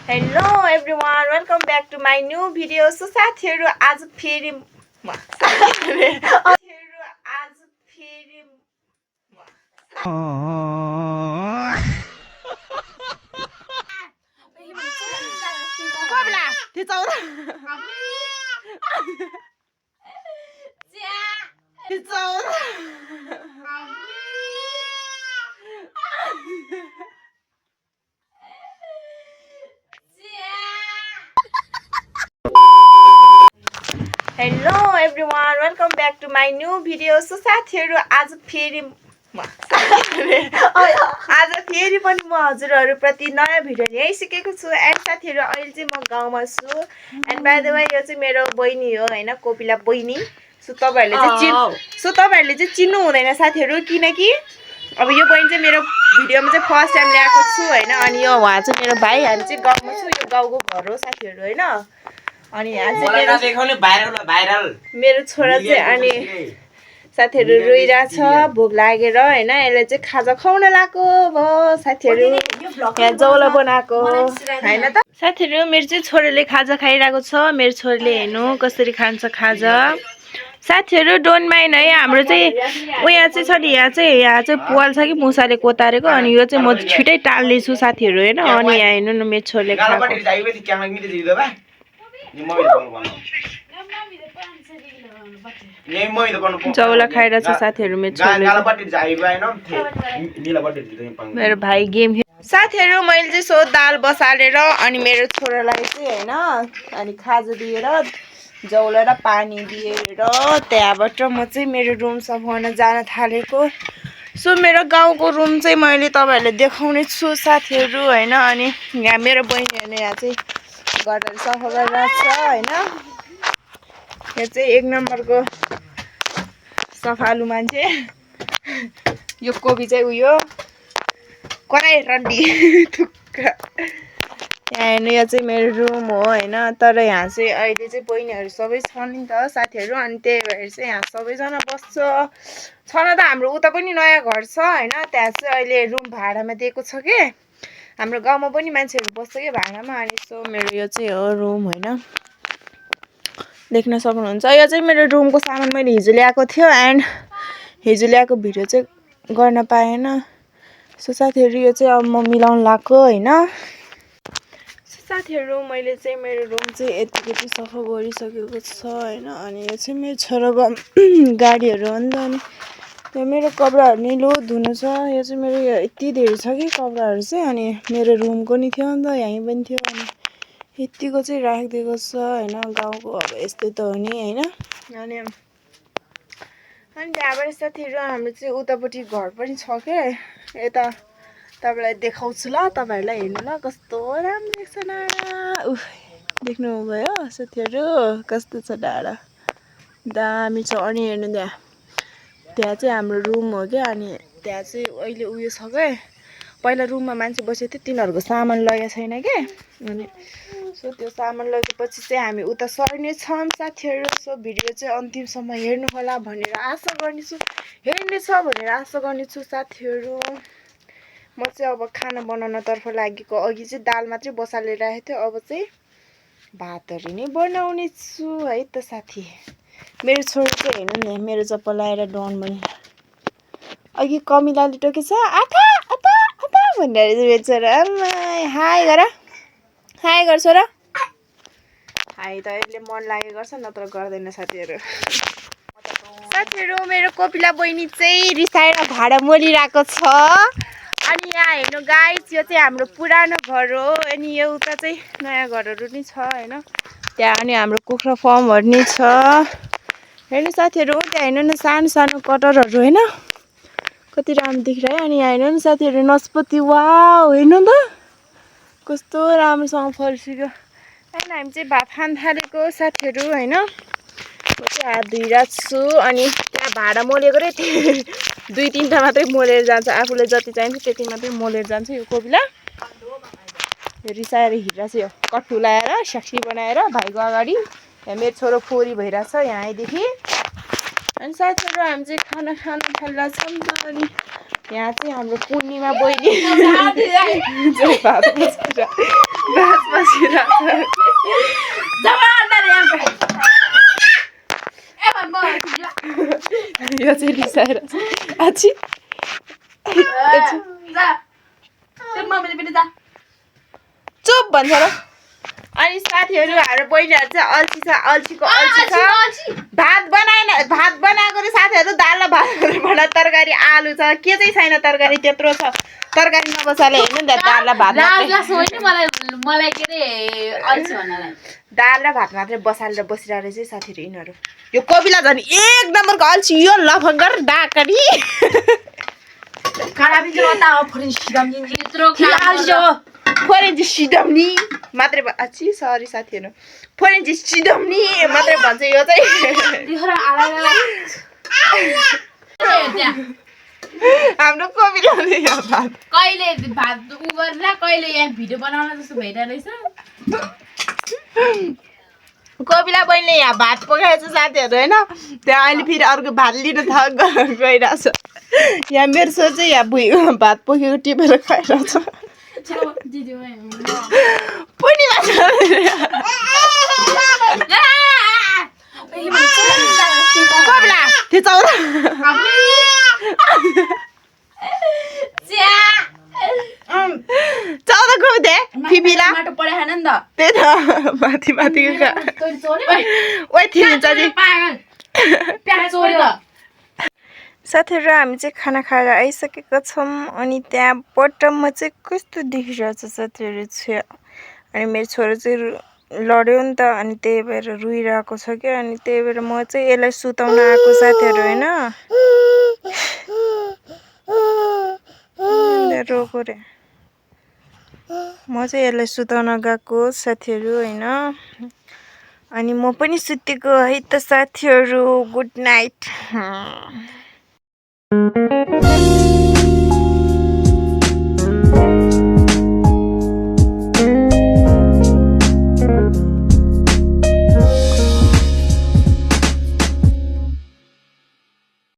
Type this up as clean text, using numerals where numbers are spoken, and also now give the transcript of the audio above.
Hello everyone, welcome back to my new video. So साथीहरु आज फेरि Hello everyone, welcome back to my new video. So साथीहरु आज फेरि पनि म हजुरहरु प्रति नयाँ भिडियो ल्याइसकेको छु। एन्ड साथीहरु अहिले चाहिँ म गाउँमा छु। एन्ड बाइ द वे यो चाहिँ मेरो बहिनी हो हैन, कोपिला बहिनी। सो तपाईहरुले चाहिँ चिन्नु हुँदैन साथीहरु, किनकि अब यो बहिनी चाहिँ मेरो भिडियोमा चाहिँ फर्स्ट टाइम ल्याएको छु हैन। अनि यो उहाँ चाहिँ मेरो भाइ, हामी चाहिँ गाउँमा छु। यो गाउँको घर हो साथीहरु हैन। अनि यहाँ चाहिँ मेरो छोरा चाहिँ अनि साथीहरु रोइरहेछ भोक लागेर हैन। यसले चाहिँ खाजा खुवाउन लाको भयो साथीहरु। यहाँ जौला बनाएको हैन त साथीहरु। मेरो चाहिँ छोराले खाजा खाइरहेको छ। मेरो छोराले हेर्नु कसरी खान्छ खाजा। साथीहरु डोन्ट माइन्ड है, हाम्रो चाहिँ उहाँ चाहिँ छ नि, यहाँ चाहिँ पुवाल छ कि मुसाले कोतारेको। अनि यो चाहिँ म छिटै टाल्ने छु साथीहरु हैन। अनि यहाँ हेर्नु न मेरो छोराले खाएको जौला खाइरहेछ साथीहरु मेरो छोराले। मेरो भाइ गेम साथीहरु मैले चाहिँ सो दाल बसालेर अनि मेरो छोरालाई चाहिँ हैन अनि खाजा दिएर जौला र पानी दिएर त्यहाँबाट म चाहिँ मेरो रुम सफाउन जान थालेको। सो मेरो गाउँको रुम चाहिँ मैले तपाईहरुलाई देखाउने छु साथीहरु हैन। अनि यहाँ मेरो बहिनीहरुले यहाँ चाहिँ गडर सफा गरिरहेछ हैन। यो चाहिँ एक नम्बरको सफालु मान्छे। यो कोपी चाहिँ उयो कराई रड्डी थुक्का। यहाँ हेर्नु यो चाहिँ मेरो रुम हो हैन। तर यहाँ चाहिँ अहिले चाहिँ बहिनीहरु सबै छन् नि त साथीहरु। अनि त्यही भएर चाहिँ यहाँ सबैजना बस्छ। छन त हाम्रो उता पनि नयाँ घर छ हैन। त्यहाँ चाहिँ अहिले रुम भाडामा दिएको छ के। हाम्रो गाउँमा पनि मान्छेहरु बस्छ के भाडामा। अनि सो मेरो यो चाहिँ हो रुम हैन, देख्न सक्नुहुन्छ। यो चाहिँ मेरो रुमको सामान मैले हिजो ल्याएको थियो। एन्ड हिजो ल्याएको भिडियो चाहिँ गर्न पाएन। सो साथीहरु यो चाहिँ अब म मिलाउन लाग्यो हैन। साथीहरु मैले चाहिँ मेरो रुम चाहिँ यतिकै सफा गरिसकेको छ हैन। अनि यो चाहिँ मेरो छोराको गाडीहरु हो नि त। अनि त्यो मेरो कपडाहरु नि लो धुनु छ। यो चाहिँ मेरो यति धेरै छ कि कपडाहरु चाहिँ। अनि मेरो रुमको नि थियो नि त, यहीँ पनि थियो। अनि यतिको चाहिँ राखिदिएको छ हैन। गाउँको अब यस्तै त हो नि हैन। अनि त्यहाँबाट साथीहरु हाम्रो चाहिँ उतापट्टि घर पनि छ के। यता तपाईलाई देखाउँछु ल, तपाईहरुलाई हेर्नु ल कस्तो राम्रो देख्छ डाँडा। उफ देख्नु भयो साथीहरु कस्तो छ डाँडा, दामी छ। अनि हेर्नु त्यहाँ चाहिँ हाम्रो रुम हो के। अनि त्यहाँ चाहिँ अहिले उयो छ के, पहिला रुममा मान्छे बसेको थियो, तिनीहरुको सामान लगेको छैन के। अनि सो त्यो सामान लगेपछि चाहिँ हामी उता सर्ने छौं साथीहरु। सो भिडियो चाहिँ अन्तिमसम्म हेर्नु होला भनेर आशा गर्नेछु, हेर्नेछ भनेर आशा गर्नेछु साथीहरु। म चाहिँ अब खाना बनाउनतर्फ लागेको। अघि चाहिँ दाल मात्रै बसालेर राखेको थियो, अब चाहिँ भातहरु नै बनाउने छु है त साथी। मेरो छोरा चाहिँ हेर्नु नि, मेरो चप्पल लाएर डन बनि अघि कमिलाले टोकेछ आथा आथा आथा भनेर मेरो छोरा। हाई गर, हाई गर छोरा। हाई त यसले मन लागे गर्छ, नत्र गर्दैन साथीहरु। साथीहरु मेरो कोपिला बहिनी चाहिँ रिसाएर भाडा मोलिरहेको छ। अनि यहाँ हेर्नु गाइस, यो चाहिँ हाम्रो पुरानो घर हो। अनि यो उता चाहिँ नयाँ घरहरु नि छ हैन। त्यहाँ अनि हाम्रो कुखुरा फर्महरु नि छ। हेर्नु साथीहरु त्यहाँ हेर्नु न सानो सानो कटरहरु हैन, कति राम्रो देखिरहेको। अनि यहाँ हेर्नु न साथीहरु नस्पति, वाउ हेर्नु त कस्तो राम्रोसँग फल्सियो। अनि हामी चाहिँ भात खान थालेको साथीहरु हैन। म चाहिँ हात धुइरहेको छु। अनि त्यहाँ भाडा मोलेको रे, 2-3टा मात्रै मोलेर जान्छ। आफूले जति चाहिन्छ त्यति मात्रै मोलेर जान्छ। यो कोपिला यो रिसाएर हिँडिरहेछ, यो कट्टु लाएर स्याक्सी बनाएर भाइको अगाडि। यहाँ मेरो छोरो फोरी भइरहेछ यहाँदेखि। अनि साथीहरु हामी चाहिँ खाना खान थालिरहेछौँ नि त। अनि यहाँ चाहिँ हाम्रो पूर्णिमा बहिनी बास बसिरहेको यो चाहिँ रिसाएर आछि चुप भन्छ र अनि साथीहरू हाम्रो बहिनीहरू चाहिँ अल्छीको अल्छी छ भात बनाएको रे साथीहरू दाल र भात भनेर तरकारी आलु छ के चाहिँ छैन तरकारी त्यत्रो छ तरकारी नबसाले हेर्नु नि त दाल र भात दाल र भात मात्रै बसालेर बसिरहेको रहेछ साथीहरू यिनीहरू यो कविला झन् एक नम्बरको अल्छी यो लफङ्गर डाकरी फोरेन्जी सिडम्नी मात्रै अच्छी सरी साथीहरू फोरेन्जी सिडम्नी मात्रै भन्छ यो चाहिँ हाम्रो कविलाले यहाँ भात कहिले भात उ गरेर कहिले यहाँ भिडियो बनाउन जस्तो भइरहेको रहेछ कविला बहिनीले यहाँ भात पकाएछ साथीहरू होइन त्यहाँ अहिले फेरि अर्को भात लिनु गइरहेको छ यहाँ मेरो छोरी चाहिँ यहाँ भात पकेको टिपेर खाइरहेछ कविला त्यो चौरा चौध कविता फिफिला त्यही त माथि साथीहरू हामी चाहिँ खाना खाएर आइसकेका छौँ अनि त्यहाँ बटममा चाहिँ कस्तो देखिरहेछ साथीहरू छ अनि मेरो छोरो चाहिँ लड्यो नि त अनि त्यही भएर रुइरहेको छ क्या अनि त्यही भएर म चाहिँ यसलाई सुताउन आएको साथीहरू होइन रोको रे म चाहिँ यसलाई सुताउन गएको साथीहरू होइन अनि म पनि सुतेको है त साथीहरू गुड नाइट